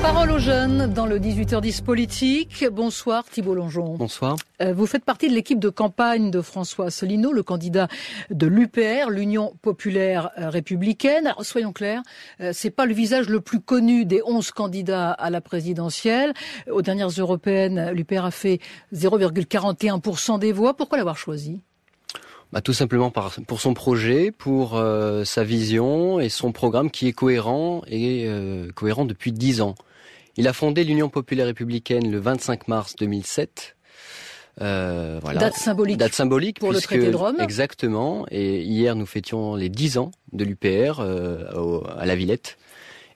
Parole aux jeunes dans le 18h10 politique. Bonsoir Thibault Longeon. Bonsoir. Vous faites partie de l'équipe de campagne de François Asselineau, le candidat de l'UPR, l'Union populaire républicaine. Alors, soyons clairs, c'est pas le visage le plus connu des 11 candidats à la présidentielle. Aux dernières européennes, l'UPR a fait 0,41% des voix. Pourquoi l'avoir choisi ? Tout simplement pour son projet, pour sa vision et son programme qui est cohérent depuis 10 ans. Il a fondé l'Union populaire républicaine le 25 mars 2007. Voilà. Date symbolique pour le traité de Rome. Exactement. Et hier, nous fêtions les 10 ans de l'UPR à la Villette.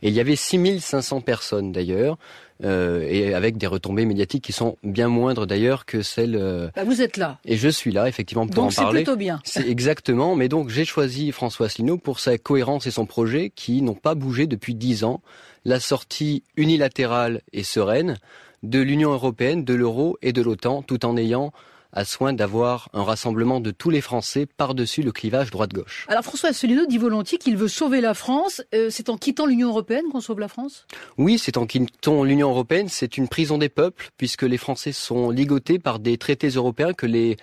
Et il y avait 6500 personnes d'ailleurs, et avec des retombées médiatiques qui sont bien moindres d'ailleurs que celles... vous êtes là. Et je suis là, effectivement, pour donc en parler. Donc c'est plutôt bien. C'est exactement, mais donc j'ai choisi François Asselineau pour sa cohérence et son projet qui n'ont pas bougé depuis 10 ans. La sortie unilatérale et sereine de l'Union européenne, de l'euro et de l'OTAN, tout en ayant à soin d'avoir un rassemblement de tous les Français par-dessus le clivage droite-gauche. Alors François Asselineau dit volontiers qu'il veut sauver la France. C'est en quittant l'Union européenne qu'on sauve la France ? Oui, c'est en quittant l'Union européenne. C'est une prison des peuples, puisque les Français sont ligotés par des traités européens que les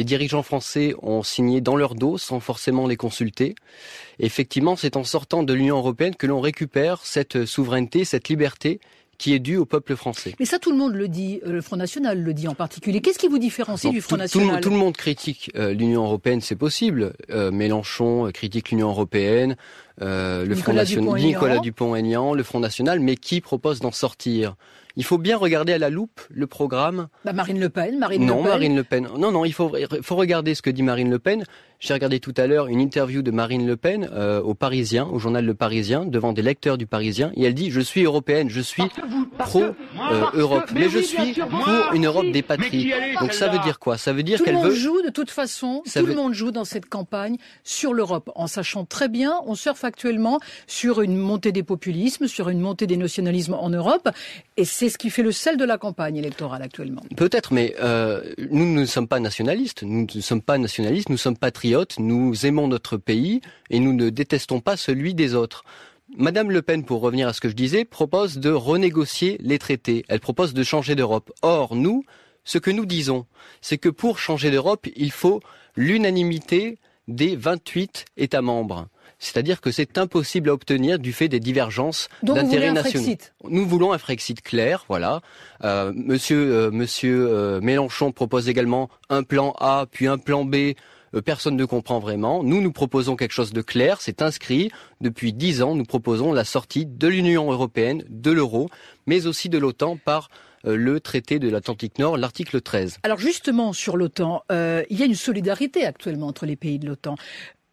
dirigeants français ont signés dans leur dos, sans forcément les consulter. Effectivement, c'est en sortant de l'Union européenne que l'on récupère cette souveraineté, cette liberté qui est due au peuple français. Mais ça, tout le monde le dit, le Front National le dit en particulier. Qu'est-ce qui vous différencie du Front National ? Tout le monde critique l'Union européenne, c'est possible. Mélenchon critique l'Union européenne, le Front National, Nicolas Dupont-Aignan, le Front National, mais qui propose d'en sortir ? Il faut bien regarder à la loupe le programme. Marine Le Pen. Marine Le Pen. Non, il faut regarder ce que dit Marine Le Pen. J'ai regardé tout à l'heure une interview de Marine Le Pen au Parisien, au journal Le Parisien, devant des lecteurs du Parisien, et elle dit « Je suis européenne, je suis pro-Europe, mais je suis pour une Europe des patries ». Donc ça veut dire quoi ? Ça veut dire qu'elle veut... Tout le monde joue, de toute façon, le monde joue dans cette campagne sur l'Europe, en sachant très bien, on surfe actuellement sur une montée des populismes, sur une montée des nationalismes en Europe, et c'est ce qui fait le sel de la campagne électorale actuellement. Peut-être, mais nous ne sommes pas nationalistes, nous sommes patriotes, nous aimons notre pays et nous ne détestons pas celui des autres. Madame Le Pen, pour revenir à ce que je disais, propose de renégocier les traités. Elle propose de changer d'Europe. Or, nous, ce que nous disons, c'est que pour changer d'Europe, il faut l'unanimité des 28 États membres. C'est-à-dire que c'est impossible à obtenir du fait des divergences d'intérêts nationaux. Nous voulons un Frexit clair, voilà. Monsieur Mélenchon propose également un plan A, puis un plan B. Personne ne comprend vraiment. Nous proposons quelque chose de clair, c'est inscrit. Depuis 10 ans, nous proposons la sortie de l'Union européenne, de l'euro, mais aussi de l'OTAN par le traité de l'Atlantique Nord, l'article 13. Alors justement, sur l'OTAN, il y a une solidarité actuellement entre les pays de l'OTAN.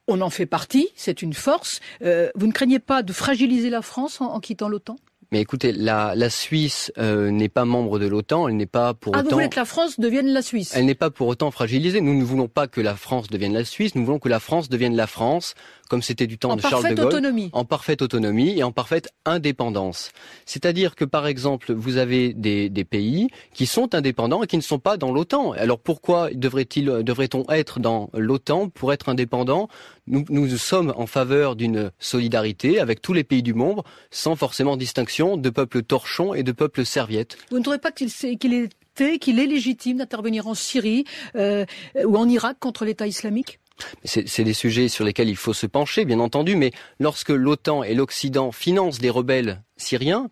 On en fait partie, c'est une force. Vous ne craignez pas de fragiliser la France en quittant l'OTAN ? Mais écoutez, la Suisse n'est pas membre de l'OTAN, elle n'est pas pour autant... vous voulez que la France devienne la Suisse ? Elle n'est pas pour autant fragilisée. Nous ne voulons pas que la France devienne la Suisse, nous voulons que la France devienne la France, comme c'était du temps de Charles de Gaulle. En parfaite autonomie et en parfaite indépendance. C'est-à-dire que, par exemple, vous avez des pays qui sont indépendants et qui ne sont pas dans l'OTAN. Alors pourquoi devrait-on être dans l'OTAN pour être indépendant ? Nous sommes en faveur d'une solidarité avec tous les pays du monde, sans forcément distinction de peuples torchons et de peuples serviettes. Vous ne trouvez pas qu'il est légitime d'intervenir en Syrie ou en Irak contre l'État islamique ? C'est des sujets sur lesquels il faut se pencher, bien entendu, mais lorsque l'OTAN et l'Occident financent des rebelles syriens,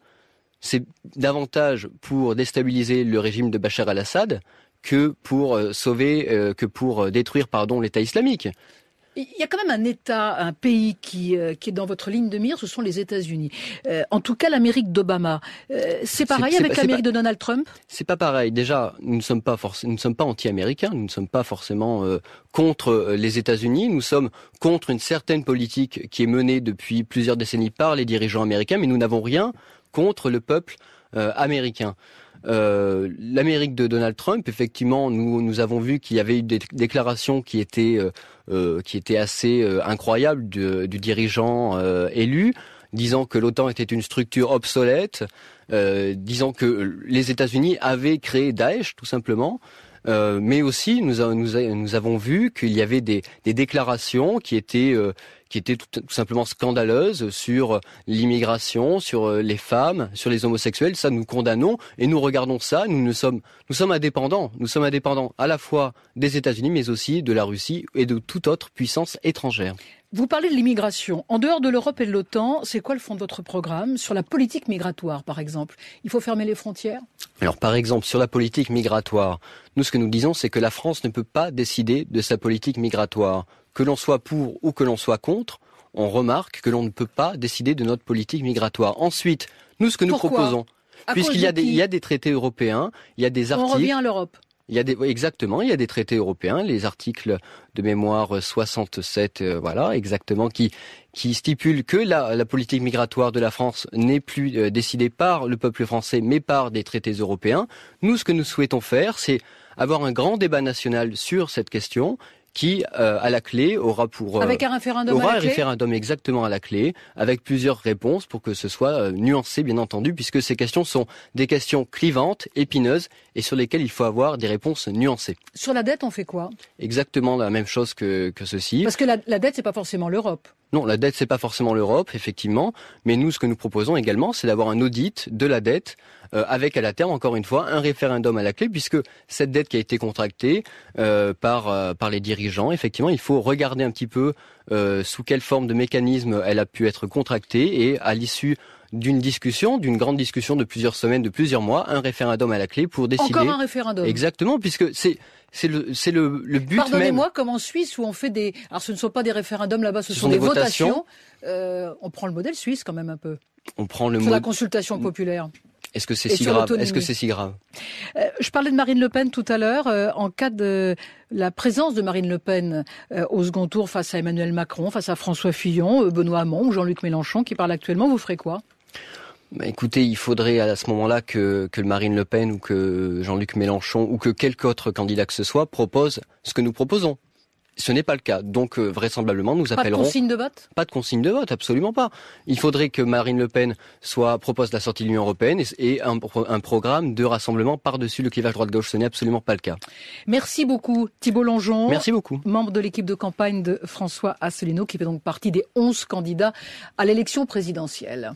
c'est davantage pour déstabiliser le régime de Bachar el-Assad que pour détruire l'État islamique. Il y a quand même un pays qui est dans votre ligne de mire, ce sont les États-Unis. En tout cas, l'Amérique d'Obama. C'est pareil avec l'Amérique de Donald Trump ? C'est pas pareil. Déjà, nous ne sommes pas anti-américains, nous ne sommes pas forcément contre les États-Unis. Nous sommes contre une certaine politique qui est menée depuis plusieurs décennies par les dirigeants américains, mais nous n'avons rien contre le peuple américain. L'Amérique de Donald Trump, effectivement, nous avons vu qu'il y avait eu des déclarations qui étaient assez incroyables du dirigeant élu, disant que l'OTAN était une structure obsolète, disant que les États-Unis avaient créé Daesh, tout simplement. Mais aussi, nous avons vu qu'il y avait des déclarations qui étaient qui était tout simplement scandaleuse sur l'immigration, sur les femmes, sur les homosexuels. Ça, nous condamnons et nous regardons ça. Nous sommes indépendants. Nous sommes indépendants à la fois des États-Unis, mais aussi de la Russie et de toute autre puissance étrangère. Vous parlez de l'immigration. En dehors de l'Europe et de l'OTAN, c'est quoi le fond de votre programme sur la politique migratoire, par exemple? Il faut fermer les frontières? Alors, par exemple, sur la politique migratoire, nous, ce que nous disons, c'est que la France ne peut pas décider de sa politique migratoire. Que l'on soit pour ou que l'on soit contre, on remarque que l'on ne peut pas décider de notre politique migratoire. Ensuite, nous, ce que nous proposons, puisqu'il y a des traités européens, il y a des articles... On revient à l'Europe. Exactement, il y a des traités européens, les articles de mémoire 67, exactement, qui stipulent que la politique migratoire de la France n'est plus décidée par le peuple français, mais par des traités européens. Nous, ce que nous souhaitons faire, c'est avoir un grand débat national sur cette question, qui, à la clé, aura avec un référendum à la clé. Un référendum exactement à la clé, avec plusieurs réponses pour que ce soit nuancé, bien entendu, puisque ces questions sont des questions clivantes, épineuses, et sur lesquelles il faut avoir des réponses nuancées. Sur la dette, on fait quoi? Exactement la même chose que ceci. Parce que la dette, c'est pas forcément l'Europe. Non, la dette, c'est pas forcément l'Europe, effectivement. Mais nous, ce que nous proposons également, c'est d'avoir un audit de la dette, avec à la terme, encore une fois, un référendum à la clé, puisque cette dette qui a été contractée par les dirigeants, effectivement, il faut regarder un petit peu sous quelle forme de mécanisme elle a pu être contractée, et à l'issue d'une grande discussion de plusieurs semaines, de plusieurs mois, un référendum à la clé pour décider. Encore un référendum. Exactement, puisque c'est le but. Pardonnez-moi, comme en Suisse où on fait des... Alors ce ne sont pas des référendums là-bas, ce sont des votations. On prend le modèle suisse quand même un peu. On prend le sur la consultation populaire. Est-ce que c'est si grave? Est-ce que c'est si grave? Je parlais de Marine Le Pen tout à l'heure. En cas de la présence de Marine Le Pen au second tour face à Emmanuel Macron, face à François Fillon, Benoît Hamon ou Jean-Luc Mélenchon qui parle actuellement, vous ferez quoi? Écoutez, il faudrait à ce moment-là que Marine Le Pen ou que Jean-Luc Mélenchon ou que quelque autre candidat que ce soit propose ce que nous proposons. Ce n'est pas le cas. Donc, vraisemblablement, nous appellerons... Pas de consigne de vote? Pas de consigne de vote, absolument pas. Il faudrait que Marine Le Pen propose la sortie de l'Union européenne et un programme de rassemblement par-dessus le clivage droite-gauche. Ce n'est absolument pas le cas. Merci beaucoup, Thibault Longeon. Merci beaucoup. Membre de l'équipe de campagne de François Asselineau, qui fait donc partie des 11 candidats à l'élection présidentielle.